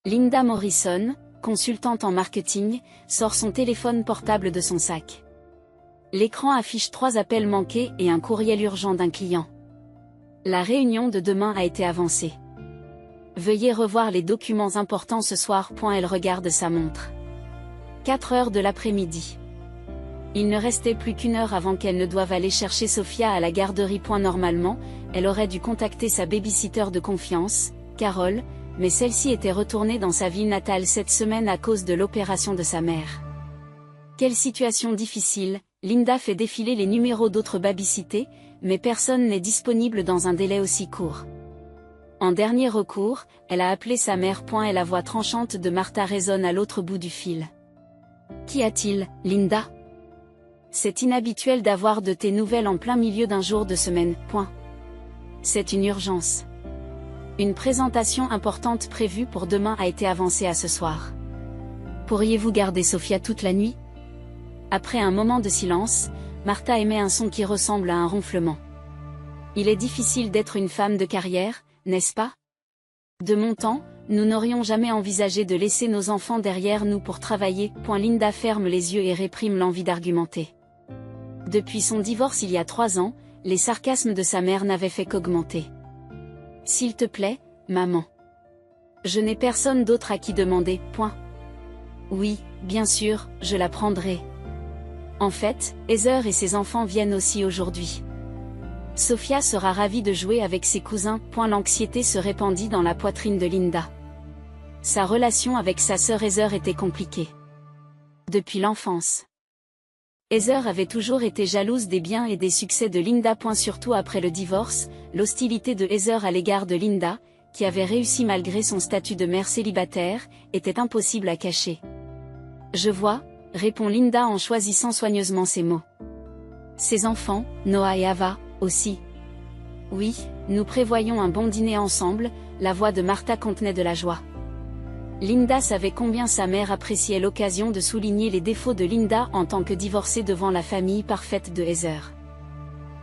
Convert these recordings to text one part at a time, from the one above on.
Linda Morrison, consultante en marketing, sort son téléphone portable de son sac. L'écran affiche 3 appels manqués et un courriel urgent d'un client. La réunion de demain a été avancée. Veuillez revoir les documents importants ce soir. Elle regarde sa montre. 4 heures de l'après-midi. Il ne restait plus qu'1 heure avant qu'elle ne doive aller chercher Sophia à la garderie. Normalement, elle aurait dû contacter sa babysitter de confiance, Carole, mais celle-ci était retournée dans sa ville natale cette semaine à cause de l'opération de sa mère. Quelle situation difficile. Linda fait défiler les numéros d'autres babysitters, mais personne n'est disponible dans un délai aussi court. En dernier recours, elle a appelé sa mère. Et la voix tranchante de Martha résonne à l'autre bout du fil. Qu'y a-t-il, Linda? C'est inhabituel d'avoir de tes nouvelles en plein milieu d'un jour de semaine. C'est une urgence. Une présentation importante prévue pour demain a été avancée à ce soir. Pourriez-vous garder Sophia toute la nuit? Après un moment de silence, Martha émet un son qui ressemble à un ronflement. Il est difficile d'être une femme de carrière, n'est-ce pas? De mon temps, nous n'aurions jamais envisagé de laisser nos enfants derrière nous pour travailler. Linda ferme les yeux et réprime l'envie d'argumenter. Depuis son divorce il y a 3 ans, les sarcasmes de sa mère n'avaient fait qu'augmenter. S'il te plaît, maman. Je n'ai personne d'autre à qui demander. Oui, bien sûr, je la prendrai. En fait, Heather et ses enfants viennent aussi aujourd'hui. Sophia sera ravie de jouer avec ses cousins. L'anxiété se répandit dans la poitrine de Linda. Sa relation avec sa sœur Heather était compliquée. Depuis l'enfance. Heather avait toujours été jalouse des biens et des succès de Linda. Surtout après le divorce, l'hostilité de Heather à l'égard de Linda, qui avait réussi malgré son statut de mère célibataire, était impossible à cacher. Je vois, répond Linda en choisissant soigneusement ses mots. Ses enfants, Noah et Ava, aussi. Oui, nous prévoyons un bon dîner ensemble. La voix de Martha contenait de la joie. Linda savait combien sa mère appréciait l'occasion de souligner les défauts de Linda en tant que divorcée devant la famille parfaite de Heather.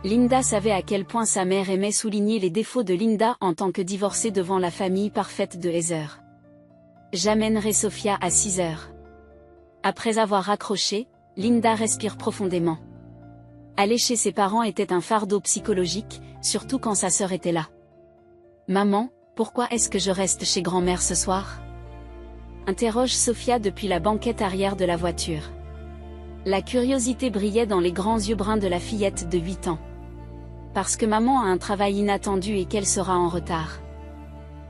Linda savait à quel point sa mère aimait souligner les défauts de Linda en tant que divorcée devant la famille parfaite de Heather. J'amènerai Sophia à 6 heures. Après avoir raccroché, Linda respire profondément. Aller chez ses parents était un fardeau psychologique, surtout quand sa sœur était là. Maman, pourquoi est-ce que je reste chez grand-mère ce soir? Interroge Sophia depuis la banquette arrière de la voiture. La curiosité brillait dans les grands yeux bruns de la fillette de 8 ans. Parce que maman a un travail inattendu et qu'elle sera en retard.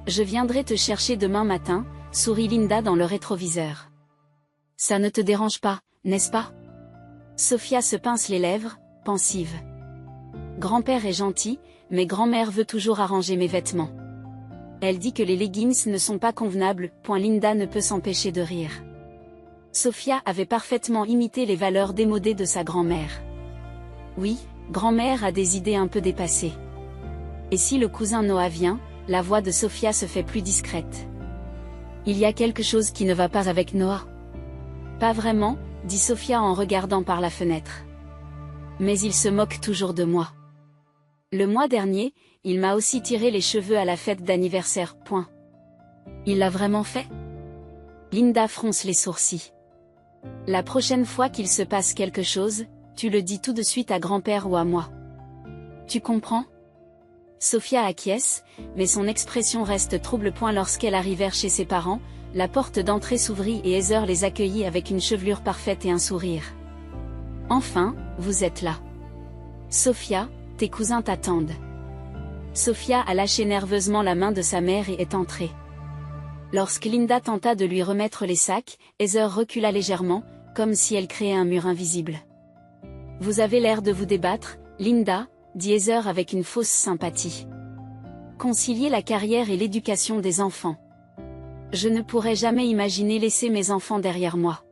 Je viendrai te chercher demain matin, sourit Linda dans le rétroviseur. Ça ne te dérange pas, n'est-ce pas? Sophia se pince les lèvres, pensive. Grand-père est gentil, mais grand-mère veut toujours arranger mes vêtements. Elle dit que les leggings ne sont pas convenables. Linda ne peut s'empêcher de rire. Sophia avait parfaitement imité les valeurs démodées de sa grand-mère. Oui, grand-mère a des idées un peu dépassées. Et si le cousin Noah vient, la voix de Sophia se fait plus discrète. Il y a quelque chose qui ne va pas avec Noah. Pas vraiment, dit Sophia en regardant par la fenêtre. Mais il se moque toujours de moi. Le mois dernier, il m'a aussi tiré les cheveux à la fête d'anniversaire. Il l'a vraiment fait? Linda fronce les sourcils. La prochaine fois qu'il se passe quelque chose, tu le dis tout de suite à grand-père ou à moi. Tu comprends? Sophia acquiesce, mais son expression reste trouble. Lorsqu'elle arrivèrent chez ses parents, la porte d'entrée s'ouvrit et Heather les accueillit avec une chevelure parfaite et un sourire. Enfin, vous êtes là. Sophia, tes cousins t'attendent. Sophia a lâché nerveusement la main de sa mère et est entrée. Lorsque Linda tenta de lui remettre les sacs, Heather recula légèrement, comme si elle créait un mur invisible. Vous avez l'air de vous débattre, Linda, dit Heather avec une fausse sympathie. Concilier la carrière et l'éducation des enfants. Je ne pourrais jamais imaginer laisser mes enfants derrière moi.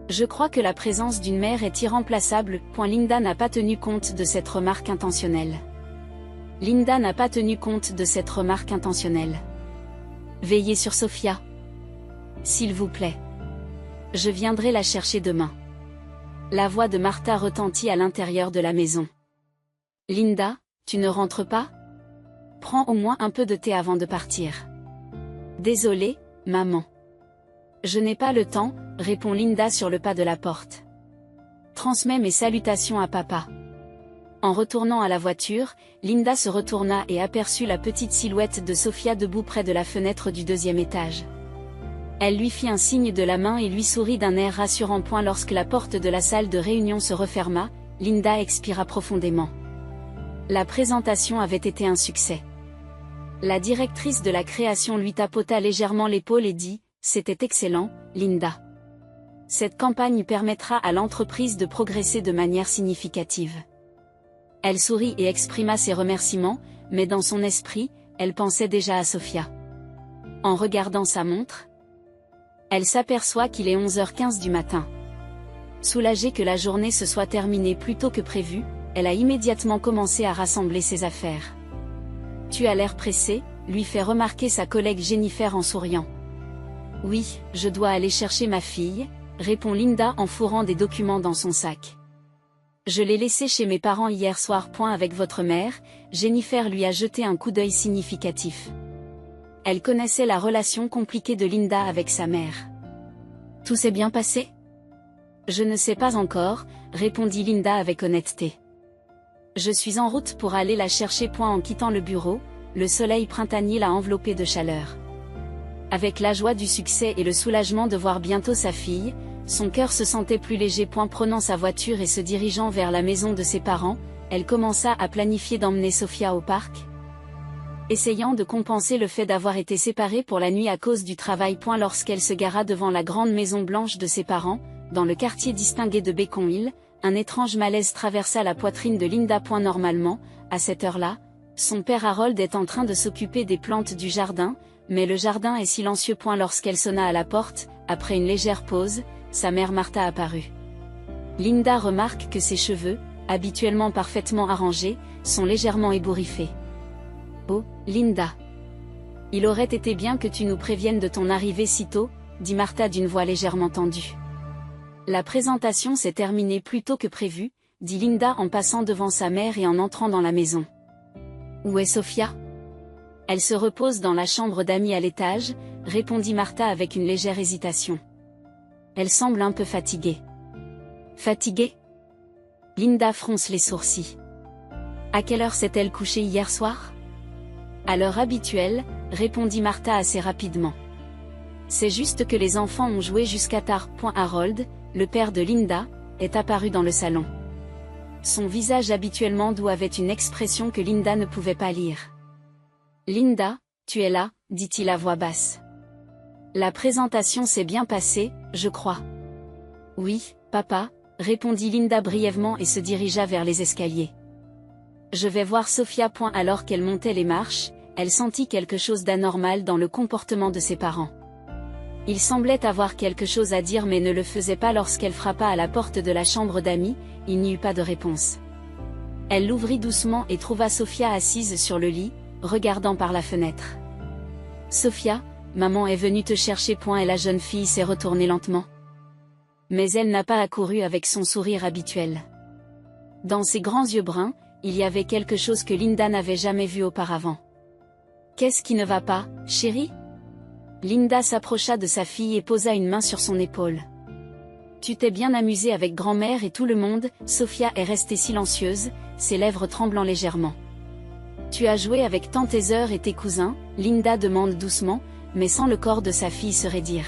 Je crois que la présence d'une mère est irremplaçable. Linda n'a pas tenu compte de cette remarque intentionnelle. Linda n'a pas tenu compte de cette remarque intentionnelle. Veillez sur Sophia. S'il vous plaît. Je viendrai la chercher demain. La voix de Martha retentit à l'intérieur de la maison. Linda, tu ne rentres pas? Prends au moins un peu de thé avant de partir. Désolée, maman. Je n'ai pas le temps, répond Linda sur le pas de la porte. Transmets mes salutations à papa. En retournant à la voiture, Linda se retourna et aperçut la petite silhouette de Sofia debout près de la fenêtre du 2e étage. Elle lui fit un signe de la main et lui sourit d'un air rassurant. Lorsque la porte de la salle de réunion se referma, Linda expira profondément. La présentation avait été un succès. La directrice de la création lui tapota légèrement l'épaule et dit « C'était excellent, Linda. Cette campagne permettra à l'entreprise de progresser de manière significative. » Elle sourit et exprima ses remerciements, mais dans son esprit, elle pensait déjà à Sofia. En regardant sa montre, elle s'aperçoit qu'il est 11h15 du matin. Soulagée que la journée se soit terminée plus tôt que prévu, elle a immédiatement commencé à rassembler ses affaires. « Tu as l'air pressée », lui fait remarquer sa collègue Jennifer en souriant. « Oui, je dois aller chercher ma fille », répond Linda en fourrant des documents dans son sac. « Je l'ai laissée chez mes parents hier soir. Avec votre mère », Jennifer lui a jeté un coup d'œil significatif. Elle connaissait la relation compliquée de Linda avec sa mère. « Tout s'est bien passé ? » « Je ne sais pas encore, » répondit Linda avec honnêteté. « Je suis en route pour aller la chercher. » En quittant le bureau, le soleil printanier l'a enveloppée de chaleur. Avec la joie du succès et le soulagement de voir bientôt sa fille, son cœur se sentait plus léger. Prenant sa voiture et se dirigeant vers la maison de ses parents, elle commença à planifier d'emmener Sofia au parc, essayant de compenser le fait d'avoir été séparée pour la nuit à cause du travail. Lorsqu'elle se gara devant la grande maison blanche de ses parents, dans le quartier distingué de Beacon Hill, un étrange malaise traversa la poitrine de Linda. Normalement, à cette heure-là, son père Harold est en train de s'occuper des plantes du jardin, mais le jardin est silencieux. Lorsqu'elle sonna à la porte, après une légère pause, sa mère Martha apparut. Linda remarque que ses cheveux, habituellement parfaitement arrangés, sont légèrement ébouriffés. « Oh, Linda. Il aurait été bien que tu nous préviennes de ton arrivée si tôt, » dit Martha d'une voix légèrement tendue. « La présentation s'est terminée plus tôt que prévu, » dit Linda en passant devant sa mère et en entrant dans la maison. « Où est Sofia ? » « Elle se repose dans la chambre d'amis à l'étage, » répondit Martha avec une légère hésitation. « Elle semble un peu fatiguée. » « Fatiguée ? » Linda fronce les sourcils. « À quelle heure s'est-elle couchée hier soir ? » « À l'heure habituelle, » répondit Martha assez rapidement. « C'est juste que les enfants ont joué jusqu'à tard. » Harold, le père de Linda, est apparu dans le salon. Son visage habituellement doux avait une expression que Linda ne pouvait pas lire. « Linda, tu es là » dit-il à voix basse. « La présentation s'est bien passée, je crois. »« Oui, papa » répondit Linda brièvement et se dirigea vers les escaliers. « Je vais voir Sofia. » Alors qu'elle montait les marches, elle sentit quelque chose d'anormal dans le comportement de ses parents. Il semblait avoir quelque chose à dire mais ne le faisait pas. Lorsqu'elle frappa à la porte de la chambre d'amis, il n'y eut pas de réponse. Elle l'ouvrit doucement et trouva Sofia assise sur le lit, regardant par la fenêtre. « Sofia, maman est venue te chercher. » Et la jeune fille s'est retournée lentement. Mais elle n'a pas accouru avec son sourire habituel. Dans ses grands yeux bruns, il y avait quelque chose que Linda n'avait jamais vu auparavant. « Qu'est-ce qui ne va pas, chérie ?» Linda s'approcha de sa fille et posa une main sur son épaule. « Tu t'es bien amusée avec grand-mère et tout le monde ?» Sofia est restée silencieuse, ses lèvres tremblant légèrement. « Tu as joué avec tante Heather et tes cousins ?» Linda demande doucement, mais sans le corps de sa fille se raidir.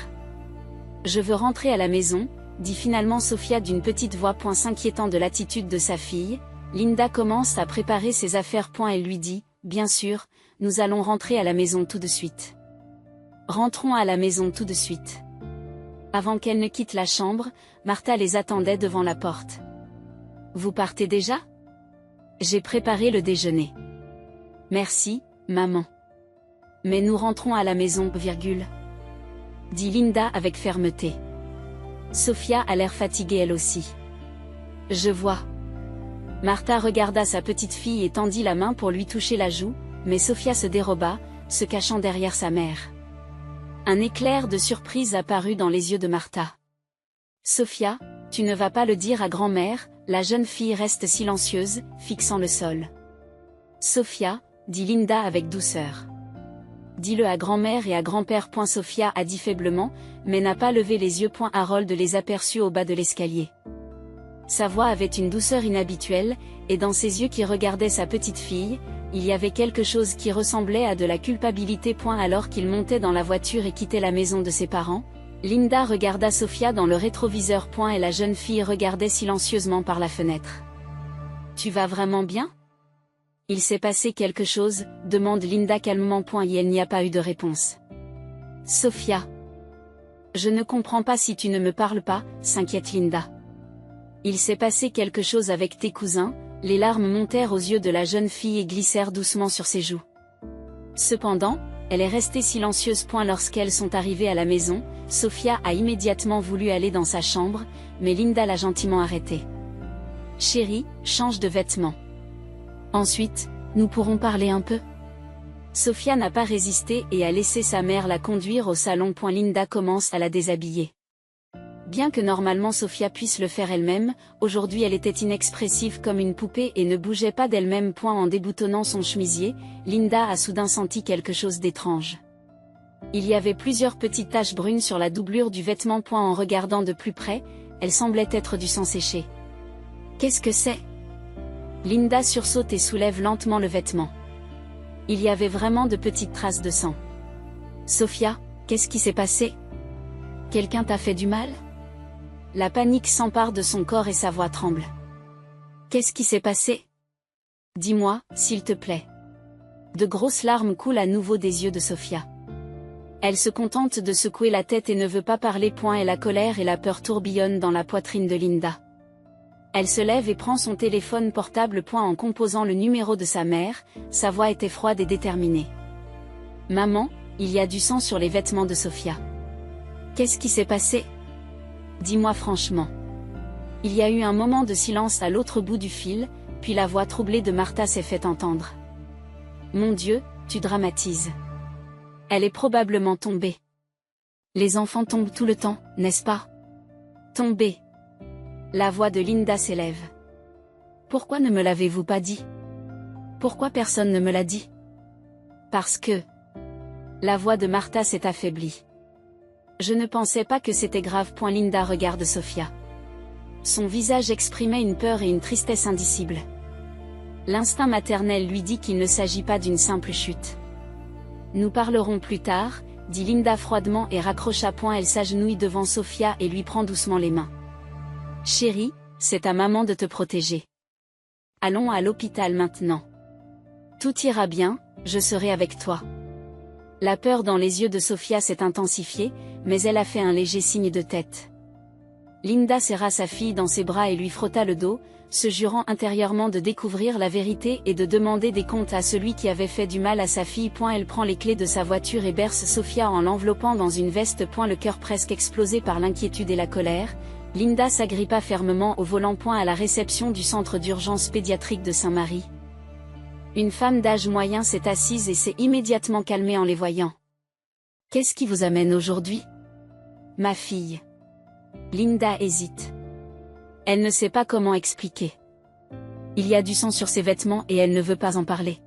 « Je veux rentrer à la maison », dit finalement Sofia d'une petite voix. S'inquiétant de l'attitude de sa fille, Linda commence à préparer ses affaires. Elle lui dit, « Bien sûr, nous allons rentrer à la maison tout de suite. » Rentrons à la maison tout de suite. Avant qu'elle ne quitte la chambre, Martha les attendait devant la porte. « Vous partez déjà ? » J'ai préparé le déjeuner. « Merci, maman. Mais nous rentrons à la maison, dit Linda avec fermeté. Sofia a l'air fatiguée elle aussi. « Je vois. » Martha regarda sa petite fille et tendit la main pour lui toucher la joue, mais Sofia se déroba, se cachant derrière sa mère. Un éclair de surprise apparut dans les yeux de Martha. « Sofia, tu ne vas pas le dire à grand-mère ?» La jeune fille reste silencieuse, fixant le sol. « Sofia, dit Linda avec douceur. » dis-le à grand-mère et à grand-père. Sophia a dit faiblement, mais n'a pas levé les yeux. Harold les aperçut au bas de l'escalier. Sa voix avait une douceur inhabituelle, et dans ses yeux qui regardaient sa petite fille, il y avait quelque chose qui ressemblait à de la culpabilité. Alors qu'il montait dans la voiture et quittait la maison de ses parents, Linda regarda Sophia dans le rétroviseur. Et la jeune fille regardait silencieusement par la fenêtre. « Tu vas vraiment bien ? Il s'est passé quelque chose ?» demande Linda calmement. Et il n'y a pas eu de réponse. « Sophia. Je ne comprends pas si tu ne me parles pas, » s'inquiète Linda. « Il s'est passé quelque chose avec tes cousins ?» Les larmes montèrent aux yeux de la jeune fille et glissèrent doucement sur ses joues. Cependant, elle est restée silencieuse. Lorsqu'elles sont arrivées à la maison, Sophia a immédiatement voulu aller dans sa chambre, mais Linda l'a gentiment arrêtée. « Chérie, change de vêtements. Ensuite, nous pourrons parler un peu ?» Sophia n'a pas résisté et a laissé sa mère la conduire au salon. Linda commence à la déshabiller. Bien que normalement Sophia puisse le faire elle-même, aujourd'hui elle était inexpressive comme une poupée et ne bougeait pas d'elle-même. En déboutonnant son chemisier, Linda a soudain senti quelque chose d'étrange. Il y avait plusieurs petites taches brunes sur la doublure du vêtement. En regardant de plus près, elle semblait être du sang séché. « Qu'est-ce que c'est ?» Linda sursaute et soulève lentement le vêtement. Il y avait vraiment de petites traces de sang. « Sophia, qu'est-ce qui s'est passé ? Quelqu'un t'a fait du mal ? » La panique s'empare de son corps et sa voix tremble. « Qu'est-ce qui s'est passé ? Dis-moi, s'il te plaît. » De grosses larmes coulent à nouveau des yeux de Sophia. Elle se contente de secouer la tête et ne veut pas parler. Et la colère et la peur tourbillonnent dans la poitrine de Linda. Elle se lève et prend son téléphone portable. En composant le numéro de sa mère, sa voix était froide et déterminée. « Maman, il y a du sang sur les vêtements de Sophia. Qu'est-ce qui s'est passé ? Dis-moi franchement. » Il y a eu un moment de silence à l'autre bout du fil, puis la voix troublée de Martha s'est fait entendre. « Mon Dieu, tu dramatises. Elle est probablement tombée. Les enfants tombent tout le temps, n'est-ce pas ? Tombée. » La voix de Linda s'élève. « Pourquoi ne me l'avez-vous pas dit ? Pourquoi personne ne me l'a dit ? Parce que... » La voix de Martha s'est affaiblie. « Je ne pensais pas que c'était grave. » Linda regarde Sophia. Son visage exprimait une peur et une tristesse indicibles. L'instinct maternel lui dit qu'il ne s'agit pas d'une simple chute. « Nous parlerons plus tard, » dit Linda froidement et raccrocha. Elle s'agenouille devant Sophia et lui prend doucement les mains. « Chérie, c'est à maman de te protéger. Allons à l'hôpital maintenant. Tout ira bien, je serai avec toi. » La peur dans les yeux de Sophia s'est intensifiée, mais elle a fait un léger signe de tête. Linda serra sa fille dans ses bras et lui frotta le dos, se jurant intérieurement de découvrir la vérité et de demander des comptes à celui qui avait fait du mal à sa fille. Elle prend les clés de sa voiture et berce Sophia en l'enveloppant dans une veste. Le cœur presque explosé par l'inquiétude et la colère, Linda s'agrippa fermement au volant. À la réception du centre d'urgence pédiatrique de Saint-Marie. Une femme d'âge moyen s'est assise et s'est immédiatement calmée en les voyant. « Qu'est-ce qui vous amène aujourd'hui ? » ?»« Ma fille. » Linda hésite. Elle ne sait pas comment expliquer. Il y a du sang sur ses vêtements et elle ne veut pas en parler.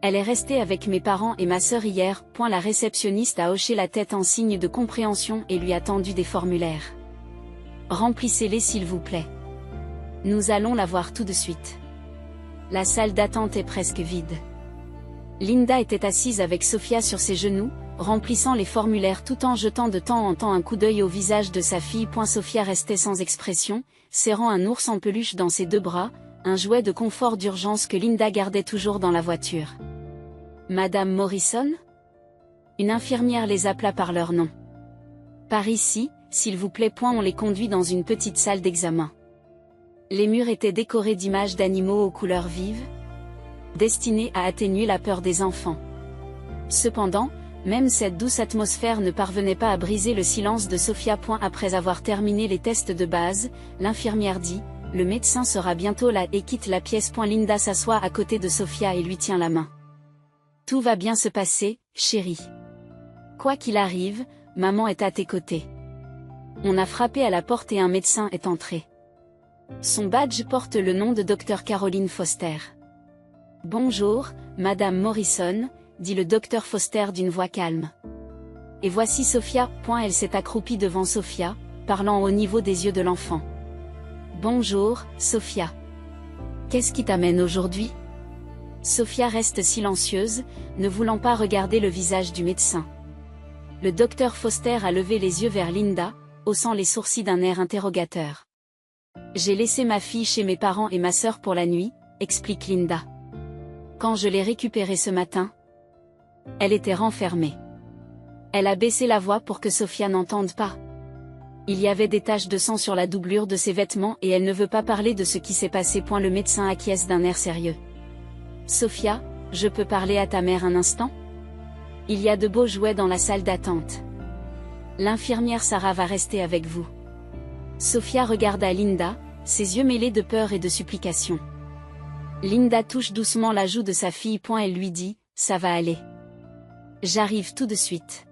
Elle est restée avec mes parents et ma sœur hier. La réceptionniste a hoché la tête en signe de compréhension et lui a tendu des formulaires. « Remplissez-les s'il vous plaît. Nous allons la voir tout de suite. » La salle d'attente est presque vide. Linda était assise avec Sophia sur ses genoux, remplissant les formulaires tout en jetant de temps en temps un coup d'œil au visage de sa fille. Sophia restait sans expression, serrant un ours en peluche dans ses deux bras, un jouet de confort d'urgence que Linda gardait toujours dans la voiture. « Madame Morrison ?» Une infirmière les appela par leur nom. « Par ici, s'il vous plaît. » On les conduit dans une petite salle d'examen. Les murs étaient décorés d'images d'animaux aux couleurs vives, destinées à atténuer la peur des enfants. Cependant, même cette douce atmosphère ne parvenait pas à briser le silence de Sophia. Après avoir terminé les tests de base, l'infirmière dit « Le médecin sera bientôt là » et quitte la pièce. Linda s'assoit à côté de Sophia et lui tient la main. « Tout va bien se passer, chérie. Quoi qu'il arrive, maman est à tes côtés. » On a frappé à la porte et un médecin est entré. Son badge porte le nom de Dr Caroline Foster. « Bonjour, Madame Morrison, dit le docteur Foster d'une voix calme. Et voici Sophia. Elle s'est accroupie devant Sophia, parlant au niveau des yeux de l'enfant. Bonjour, Sophia. Qu'est-ce qui t'amène aujourd'hui? Sophia reste silencieuse, ne voulant pas regarder le visage du médecin. Le docteur Foster a levé les yeux vers Linda, haussant les sourcils d'un air interrogateur. J'ai laissé ma fille chez mes parents et ma sœur pour la nuit, explique Linda. Quand je l'ai récupérée ce matin, elle était renfermée. Elle a baissé la voix pour que Sophia n'entende pas. Il y avait des taches de sang sur la doublure de ses vêtements et elle ne veut pas parler de ce qui s'est passé. Le médecin acquiesce d'un air sérieux. Sophia, je peux parler à ta mère un instant? Il y a de beaux jouets dans la salle d'attente. L'infirmière Sarah va rester avec vous. Sophia regarda Linda, ses yeux mêlés de peur et de supplication. Linda touche doucement la joue de sa fille. Elle lui dit, ça va aller. J'arrive tout de suite.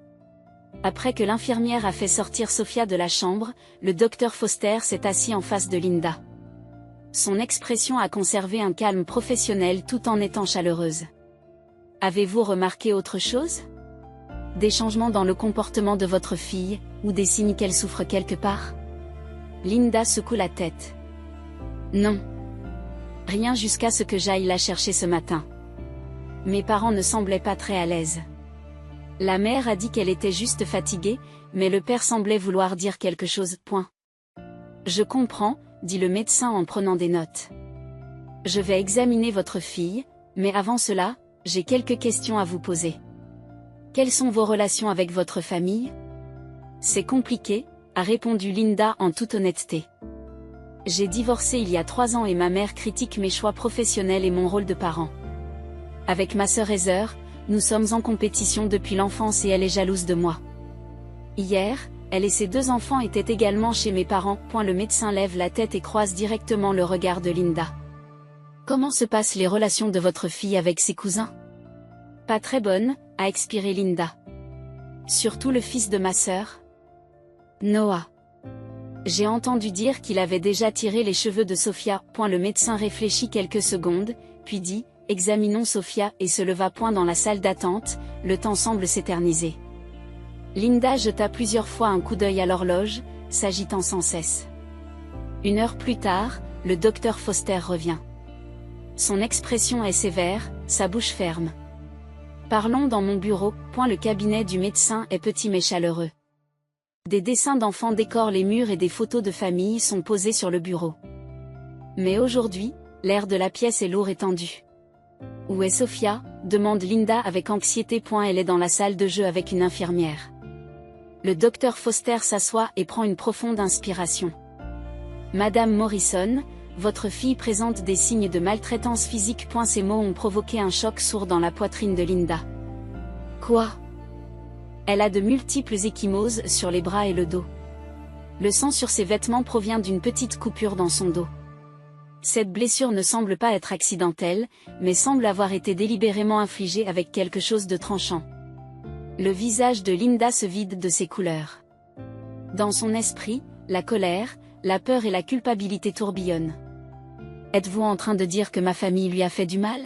Après que l'infirmière a fait sortir Sophia de la chambre, le docteur Foster s'est assis en face de Linda. Son expression a conservé un calme professionnel tout en étant chaleureuse. Avez-vous remarqué autre chose? Des changements dans le comportement de votre fille, ou des signes qu'elle souffre quelque part? Linda secoue la tête. Non. Rien jusqu'à ce que j'aille la chercher ce matin. Mes parents ne semblaient pas très à l'aise. La mère a dit qu'elle était juste fatiguée, mais le père semblait vouloir dire quelque chose. Je comprends, dit le médecin en prenant des notes. Je vais examiner votre fille, mais avant cela, j'ai quelques questions à vous poser. Quelles sont vos relations avec votre famille? C'est compliqué, a répondu Linda en toute honnêteté. J'ai divorcé il y a 3 ans et ma mère critique mes choix professionnels et mon rôle de parent. Avec ma sœur Heather, nous sommes en compétition depuis l'enfance et elle est jalouse de moi. Hier, elle et ses 2 enfants étaient également chez mes parents. Le médecin lève la tête et croise directement le regard de Linda. Comment se passent les relations de votre fille avec ses cousins? Pas très bonnes, a expiré Linda. Surtout le fils de ma sœur, Noah. J'ai entendu dire qu'il avait déjà tiré les cheveux de Sophia. Le médecin réfléchit quelques secondes, puis dit, examinons Sophia et se leva. Dans la salle d'attente, le temps semble s'éterniser. Linda jeta plusieurs fois un coup d'œil à l'horloge, s'agitant sans cesse. 1 heure plus tard, le docteur Foster revient. Son expression est sévère, sa bouche ferme. Parlons dans mon bureau. Le cabinet du médecin est petit mais chaleureux. Des dessins d'enfants décorent les murs et des photos de famille sont posées sur le bureau. Mais aujourd'hui, l'air de la pièce est lourd et tendu. Où est Sophia? Demande Linda avec anxiété. Elle est dans la salle de jeu avec une infirmière. Le docteur Foster s'assoit et prend une profonde inspiration. Madame Morrison, votre fille présente des signes de maltraitance physique. Ces mots ont provoqué un choc sourd dans la poitrine de Linda. Quoi? Elle a de multiples ecchymoses sur les bras et le dos. Le sang sur ses vêtements provient d'une petite coupure dans son dos. Cette blessure ne semble pas être accidentelle, mais semble avoir été délibérément infligée avec quelque chose de tranchant. Le visage de Linda se vide de ses couleurs. Dans son esprit, la colère, la peur et la culpabilité tourbillonnent. Êtes-vous en train de dire que ma famille lui a fait du mal?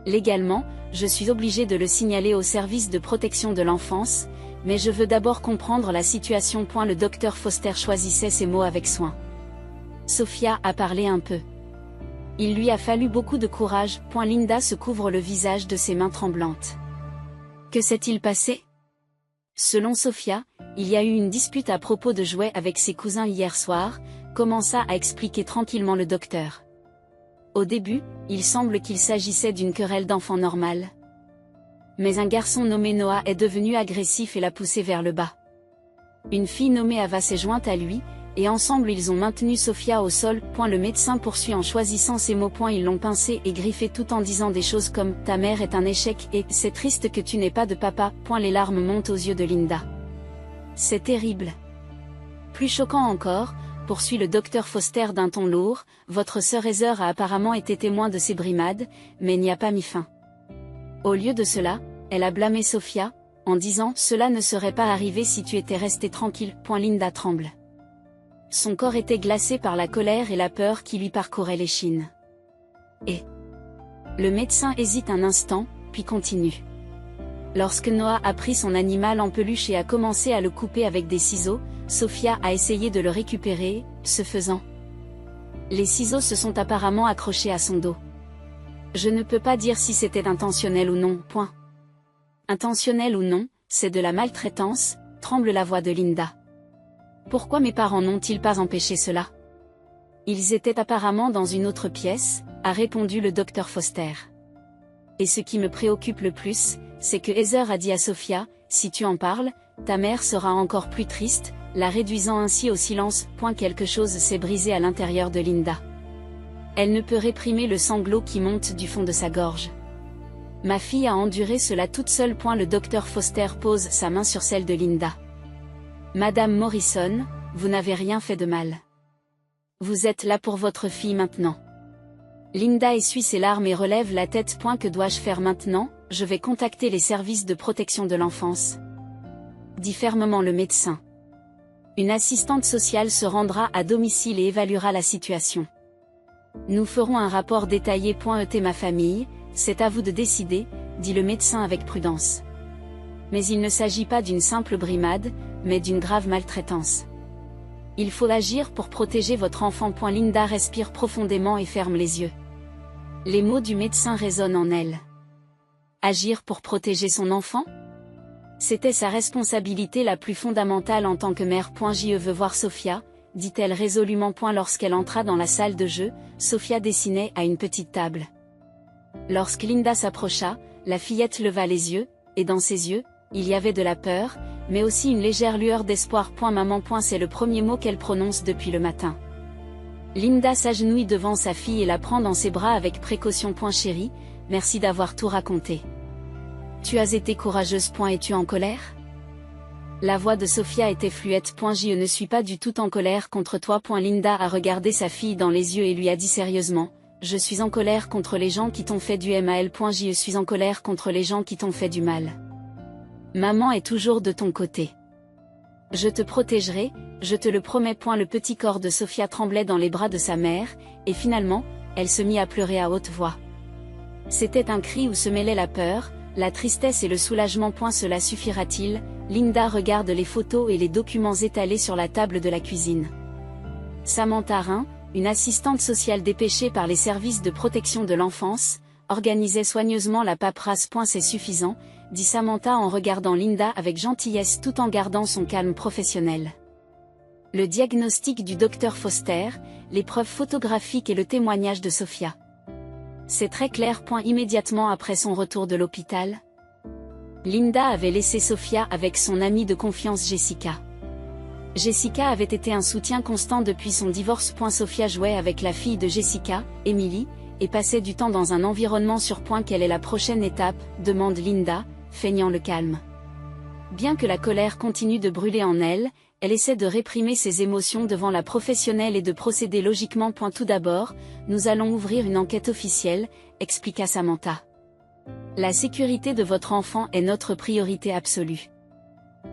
Légalement, je suis obligée de le signaler au service de protection de l'enfance, mais je veux d'abord comprendre la situation. Le docteur Foster choisissait ses mots avec soin. Sophia a parlé un peu. Il lui a fallu beaucoup de courage. Linda se couvre le visage de ses mains tremblantes. Que s'est-il passé? Selon Sophia, il y a eu une dispute à propos de jouets avec ses cousins hier soir, commença à expliquer tranquillement le docteur. Au début, il semble qu'il s'agissait d'une querelle d'enfant normale. Mais un garçon nommé Noah est devenu agressif et l'a poussé vers le bas. Une fille nommée Ava s'est jointe à lui, et ensemble ils ont maintenu Sophia au sol. Le médecin poursuit en choisissant ces mots. Ils l'ont pincé et griffé tout en disant des choses comme « ta mère est un échec » et « c'est triste que tu n'aies pas de papa ». Les larmes montent aux yeux de Linda. C'est terrible. Plus choquant encore, poursuit le docteur Foster d'un ton lourd, votre sœur Heather a apparemment été témoin de ces brimades, mais n'y a pas mis fin. Au lieu de cela, elle a blâmé Sophia, en disant « cela ne serait pas arrivé si tu étais restée tranquille ». Linda tremble. Son corps était glacé par la colère et la peur qui lui parcouraient l'échine. Et le médecin hésite un instant, puis continue. Lorsque Noah a pris son animal en peluche et a commencé à le couper avec des ciseaux, Sophia a essayé de le récupérer, ce faisant. Les ciseaux se sont apparemment accrochés à son dos. Je ne peux pas dire si c'était intentionnel ou non. Point. Intentionnel ou non, c'est de la maltraitance, tremble la voix de Linda. Pourquoi mes parents n'ont-ils pas empêché cela? Ils étaient apparemment dans une autre pièce, a répondu le docteur Foster. Et ce qui me préoccupe le plus, c'est que Heather a dit à Sophia, si tu en parles, ta mère sera encore plus triste, la réduisant ainsi au silence. Quelque chose s'est brisé à l'intérieur de Linda. Elle ne peut réprimer le sanglot qui monte du fond de sa gorge. Ma fille a enduré cela toute seule. Le docteur Foster pose sa main sur celle de Linda. Madame Morrison, vous n'avez rien fait de mal. Vous êtes là pour votre fille maintenant. Linda essuie ses larmes et relève la tête. Que dois-je faire maintenant? Je vais contacter les services de protection de l'enfance, dit fermement le médecin. Une assistante sociale se rendra à domicile et évaluera la situation. Nous ferons un rapport détaillé. Ma famille, c'est à vous de décider, dit le médecin avec prudence. Mais il ne s'agit pas d'une simple brimade, mais d'une grave maltraitance. Il faut agir pour protéger votre enfant. Linda respire profondément et ferme les yeux. Les mots du médecin résonnent en elle. Agir pour protéger son enfant? C'était sa responsabilité la plus fondamentale en tant que mère. Je veux voir Sophia, dit-elle résolument. Lorsqu'elle entra dans la salle de jeu, Sophia dessinait à une petite table. Lorsque Linda s'approcha, la fillette leva les yeux, et dans ses yeux, il y avait de la peur, mais aussi une légère lueur d'espoir. Maman. C'est le premier mot qu'elle prononce depuis le matin. Linda s'agenouille devant sa fille et la prend dans ses bras avec précaution. Chérie, merci d'avoir tout raconté. Tu as été courageuse. Es-tu en colère? La voix de Sophia était fluette. Je ne suis pas du tout en colère contre toi. Linda a regardé sa fille dans les yeux et lui a dit sérieusement, je suis en colère contre les gens qui t'ont fait du mal. Je suis en colère contre les gens qui t'ont fait du mal. Maman est toujours de ton côté. Je te protégerai, je te le promets. Le petit corps de Sophia tremblait dans les bras de sa mère, et finalement, elle se mit à pleurer à haute voix. C'était un cri où se mêlait la peur, la tristesse et le soulagement. Cela suffira-t-il? Linda regarde les photos et les documents étalés sur la table de la cuisine. Samantha Rhin, une assistante sociale dépêchée par les services de protection de l'enfance, organisait soigneusement la paperasse. C'est suffisant, dit Samantha en regardant Linda avec gentillesse tout en gardant son calme professionnel. Le diagnostic du docteur Foster, les preuves photographiques et le témoignage de Sophia. C'est très clair. Immédiatement après son retour de l'hôpital, Linda avait laissé Sophia avec son amie de confiance Jessica. Jessica avait été un soutien constant depuis son divorce. Sophia jouait avec la fille de Jessica, Emily, et passait du temps dans un environnement sûr. Quelle est la prochaine étape? Demande Linda, feignant le calme. Bien que la colère continue de brûler en elle, elle essaie de réprimer ses émotions devant la professionnelle et de procéder logiquement. Tout d'abord, nous allons ouvrir une enquête officielle, expliqua Samantha. La sécurité de votre enfant est notre priorité absolue.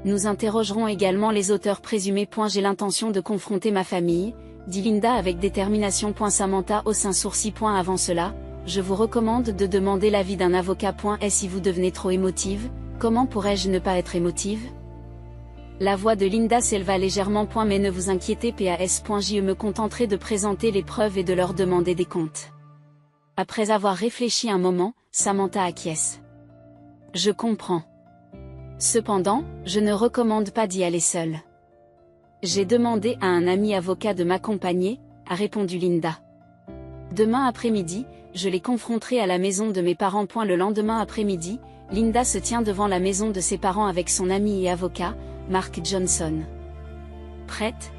Nous interrogerons également les auteurs présumés. J'ai l'intention de confronter ma famille, dit Linda avec détermination. Samantha hausse un sourcil. Avant cela, je vous recommande de demander l'avis d'un avocat. Et si vous devenez trop émotive, comment pourrais-je ne pas être émotive? La voix de Linda s'éleva légèrement. Mais ne vous inquiétez pas. Je me contenterai de présenter les preuves et de leur demander des comptes. Après avoir réfléchi un moment, Samantha acquiesce. Je comprends. Cependant, je ne recommande pas d'y aller seule. J'ai demandé à un ami avocat de m'accompagner, a répondu Linda. Demain après-midi, je les confronterai à la maison de mes parents. Le lendemain après-midi, Linda se tient devant la maison de ses parents avec son ami et avocat, Mark Johnson. Prête?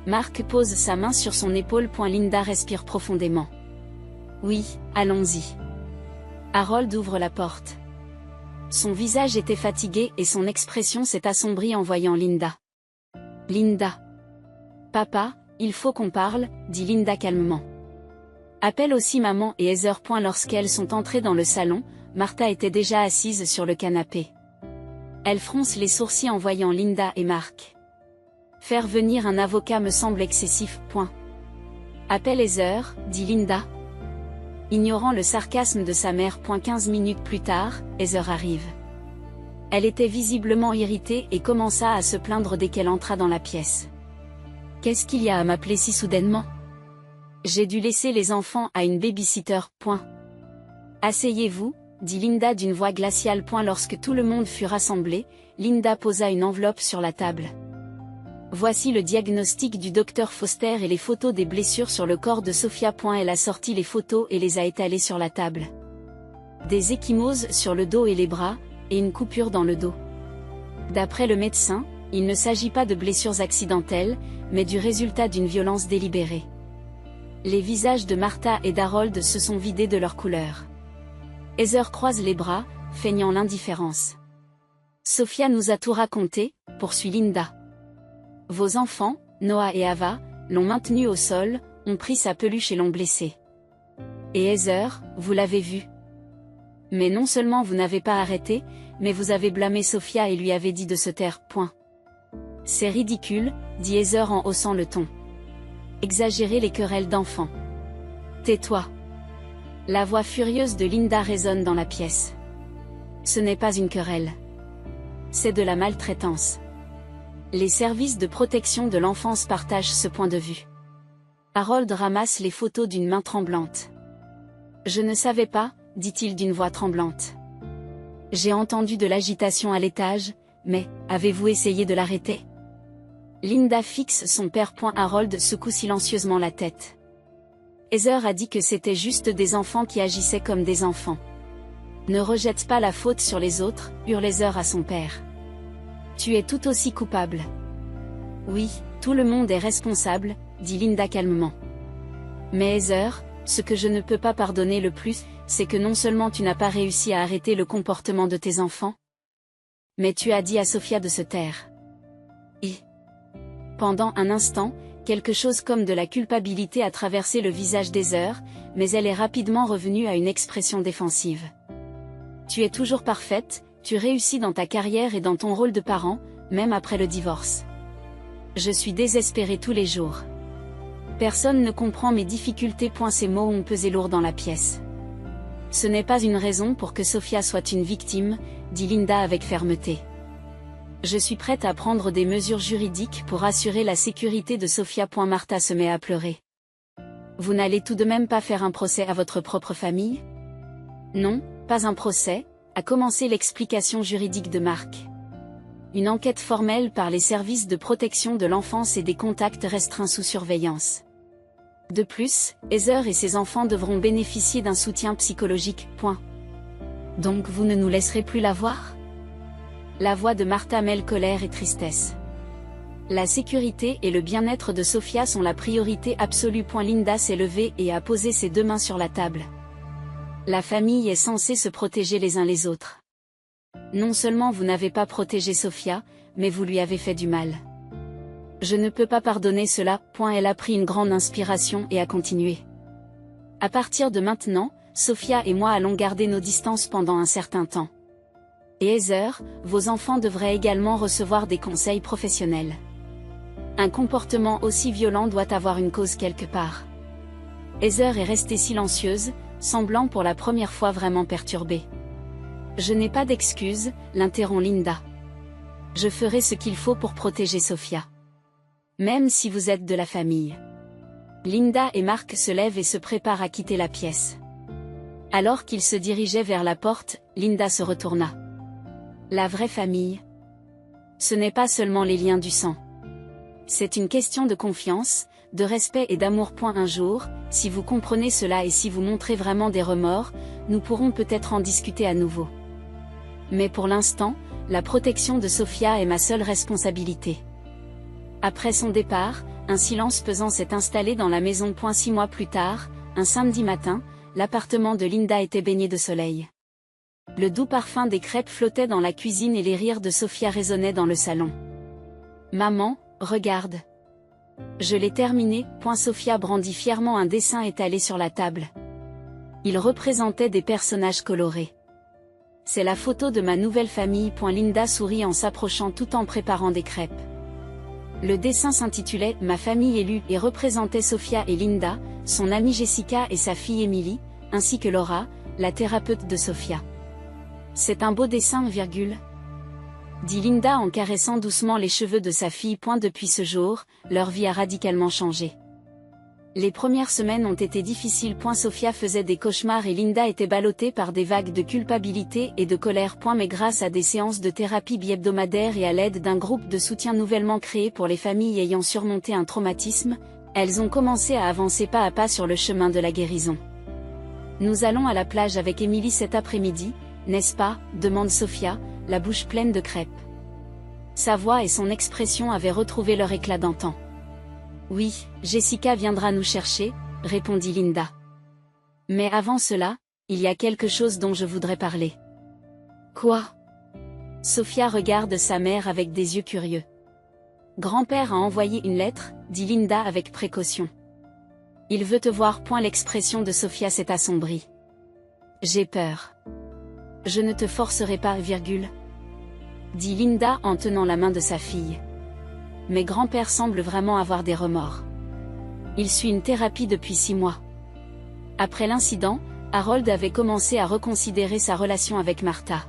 Mark pose sa main sur son épaule. Linda respire profondément. Oui, allons-y. Harold ouvre la porte. Son visage était fatigué et son expression s'est assombrie en voyant Linda. Linda. Papa, il faut qu'on parle, dit Linda calmement. Appelle aussi maman et Heather. Lorsqu'elles sont entrées dans le salon, Martha était déjà assise sur le canapé. Elle fronce les sourcils en voyant Linda et Mark. Faire venir un avocat me semble excessif. Appelle Heather, dit Linda. Ignorant le sarcasme de sa mère. 15 minutes plus tard, Heather arrive. Elle était visiblement irritée et commença à se plaindre dès qu'elle entra dans la pièce. « Qu'est-ce qu'il y a à m'appeler si soudainement ? J'ai dû laisser les enfants à une babysitter. » Asseyez-vous, dit Linda d'une voix glaciale. Lorsque tout le monde fut rassemblé, Linda posa une enveloppe sur la table. Voici le diagnostic du docteur Foster et les photos des blessures sur le corps de Sophia. Elle a sorti les photos et les a étalées sur la table. Des ecchymoses sur le dos et les bras, et une coupure dans le dos. D'après le médecin, il ne s'agit pas de blessures accidentelles, mais du résultat d'une violence délibérée. Les visages de Martha et d'Harold se sont vidés de leur couleur. Heather croise les bras, feignant l'indifférence. Sophia nous a tout raconté, poursuit Linda. Vos enfants, Noah et Ava, l'ont maintenu au sol, ont pris sa peluche et l'ont blessé. Et Heather, vous l'avez vu. Mais non seulement vous n'avez pas arrêté, mais vous avez blâmé Sophia et lui avez dit de se taire. C'est ridicule, dit Heather en haussant le ton. Exagérer les querelles d'enfants. Tais-toi. La voix furieuse de Linda résonne dans la pièce. Ce n'est pas une querelle. C'est de la maltraitance. Les services de protection de l'enfance partagent ce point de vue. Harold ramasse les photos d'une main tremblante. Je ne savais pas, dit-il d'une voix tremblante. J'ai entendu de l'agitation à l'étage, mais, avez-vous essayé de l'arrêter ? Linda fixe son père. Harold secoue silencieusement la tête. Heather a dit que c'était juste des enfants qui agissaient comme des enfants. Ne rejette pas la faute sur les autres, hurle Heather à son père. Tu es tout aussi coupable. Oui, tout le monde est responsable, dit Linda calmement. Mais Heather, ce que je ne peux pas pardonner le plus, c'est que non seulement tu n'as pas réussi à arrêter le comportement de tes enfants, mais tu as dit à Sophia de se taire. Pendant un instant, quelque chose comme de la culpabilité a traversé le visage d'Heather, mais elle est rapidement revenue à une expression défensive. Tu es toujours parfaite, tu réussis dans ta carrière et dans ton rôle de parent, même après le divorce. Je suis désespérée tous les jours. Personne ne comprend mes difficultés. Ces mots ont pesé lourd dans la pièce. Ce n'est pas une raison pour que Sophia soit une victime, dit Linda avec fermeté. Je suis prête à prendre des mesures juridiques pour assurer la sécurité de Sophia. Martha se met à pleurer. Vous n'allez tout de même pas faire un procès à votre propre famille ? Non, pas un procès, a commencé l'explication juridique de Mark. Une enquête formelle par les services de protection de l'enfance et des contacts restreints sous surveillance. De plus, Heather et ses enfants devront bénéficier d'un soutien psychologique. Donc vous ne nous laisserez plus la voir ? La voix de Martha mêle colère et tristesse. La sécurité et le bien-être de Sophia sont la priorité absolue. Linda s'est levée et a posé ses deux mains sur la table. La famille est censée se protéger les uns les autres. Non seulement vous n'avez pas protégé Sophia, mais vous lui avez fait du mal. Je ne peux pas pardonner cela. Elle a pris une grande inspiration et a continué. À partir de maintenant, Sophia et moi allons garder nos distances pendant un certain temps. Et Heather, vos enfants devraient également recevoir des conseils professionnels. Un comportement aussi violent doit avoir une cause quelque part. Heather est restée silencieuse, semblant pour la première fois vraiment perturbée. Je n'ai pas d'excuses, l'interrompt Linda. Je ferai ce qu'il faut pour protéger Sophia. Même si vous êtes de la famille. Linda et Mark se lèvent et se préparent à quitter la pièce. Alors qu'ils se dirigeaient vers la porte, Linda se retourna. La vraie famille. Ce n'est pas seulement les liens du sang. C'est une question de confiance, de respect et d'amour. Un jour, si vous comprenez cela et si vous montrez vraiment des remords, nous pourrons peut-être en discuter à nouveau. Mais pour l'instant, la protection de Sophia est ma seule responsabilité. Après son départ, un silence pesant s'est installé dans la maison. 6 mois plus tard, un samedi matin, l'appartement de Linda était baigné de soleil. Le doux parfum des crêpes flottait dans la cuisine et les rires de Sophia résonnaient dans le salon. Maman, regarde. Je l'ai terminé. Sophia brandit fièrement un dessin étalé sur la table. Il représentait des personnages colorés. C'est la photo de ma nouvelle famille. Linda sourit en s'approchant tout en préparant des crêpes. Le dessin s'intitulait « Ma famille élue » et représentait Sophia et Linda, son amie Jessica et sa fille Emily, ainsi que Laura, la thérapeute de Sophia. C'est un beau dessin, dit Linda en caressant doucement les cheveux de sa fille. Depuis ce jour, leur vie a radicalement changé. Les premières semaines ont été difficiles. Sophia faisait des cauchemars et Linda était ballottée par des vagues de culpabilité et de colère. Mais grâce à des séances de thérapie bi-hebdomadaires et à l'aide d'un groupe de soutien nouvellement créé pour les familles ayant surmonté un traumatisme, elles ont commencé à avancer pas à pas sur le chemin de la guérison. Nous allons à la plage avec Émilie cet après-midi, n'est-ce pas, demande Sophia, la bouche pleine de crêpes. Sa voix et son expression avaient retrouvé leur éclat d'antan. Oui, Jessica viendra nous chercher, répondit Linda. Mais avant cela, il y a quelque chose dont je voudrais parler. Quoi? Sophia regarde sa mère avec des yeux curieux. Grand-père a envoyé une lettre, dit Linda avec précaution. Il veut te voir. L'expression de Sophia s'est assombrie. J'ai peur. Je ne te forcerai pas, dit Linda en tenant la main de sa fille. Mais grand-père semble vraiment avoir des remords. Il suit une thérapie depuis 6 mois. Après l'incident, Harold avait commencé à reconsidérer sa relation avec Martha.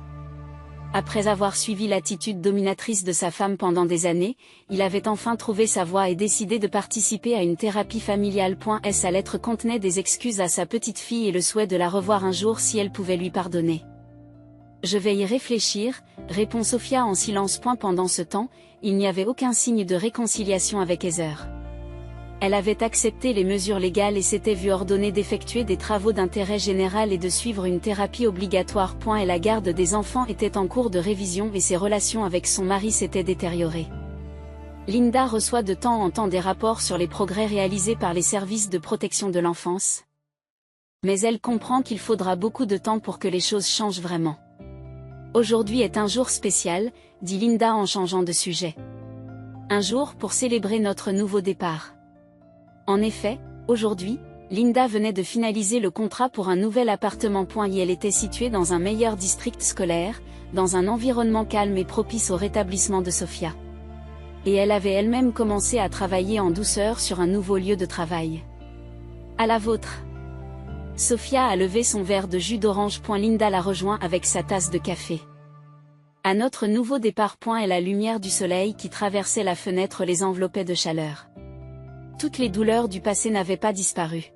Après avoir suivi l'attitude dominatrice de sa femme pendant des années, il avait enfin trouvé sa voie et décidé de participer à une thérapie familiale. Sa lettre contenait des excuses à sa petite fille et le souhait de la revoir un jour si elle pouvait lui pardonner. Je vais y réfléchir, répond Sophia en silence. Pendant ce temps, il n'y avait aucun signe de réconciliation avec Heather. Elle avait accepté les mesures légales et s'était vue ordonner d'effectuer des travaux d'intérêt général et de suivre une thérapie obligatoire. Et la garde des enfants était en cours de révision et ses relations avec son mari s'étaient détériorées. Linda reçoit de temps en temps des rapports sur les progrès réalisés par les services de protection de l'enfance. Mais elle comprend qu'il faudra beaucoup de temps pour que les choses changent vraiment. Aujourd'hui est un jour spécial, dit Linda en changeant de sujet. Un jour pour célébrer notre nouveau départ. En effet, aujourd'hui, Linda venait de finaliser le contrat pour un nouvel appartement. Et elle était située dans un meilleur district scolaire, dans un environnement calme et propice au rétablissement de Sophia. Et elle avait elle-même commencé à travailler en douceur sur un nouveau lieu de travail. À la vôtre. Sophia a levé son verre de jus d'orange. Linda la rejoint avec sa tasse de café. À notre nouveau départ. Et la lumière du soleil qui traversait la fenêtre les enveloppait de chaleur. Toutes les douleurs du passé n'avaient pas disparu.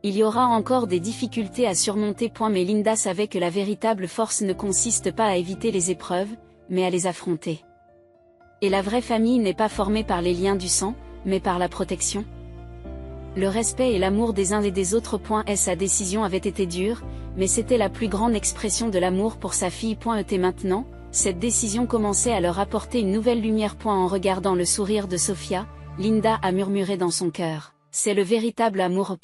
Il y aura encore des difficultés à surmonter. Mais Linda savait que la véritable force ne consiste pas à éviter les épreuves, mais à les affronter. Et la vraie famille n'est pas formée par les liens du sang, mais par la protection. Le respect et l'amour des uns et des autres. Sa décision avait été dure, mais c'était la plus grande expression de l'amour pour sa fille. Et maintenant, cette décision commençait à leur apporter une nouvelle lumière. En regardant le sourire de Sophia, Linda a murmuré dans son cœur, c'est le véritable amour.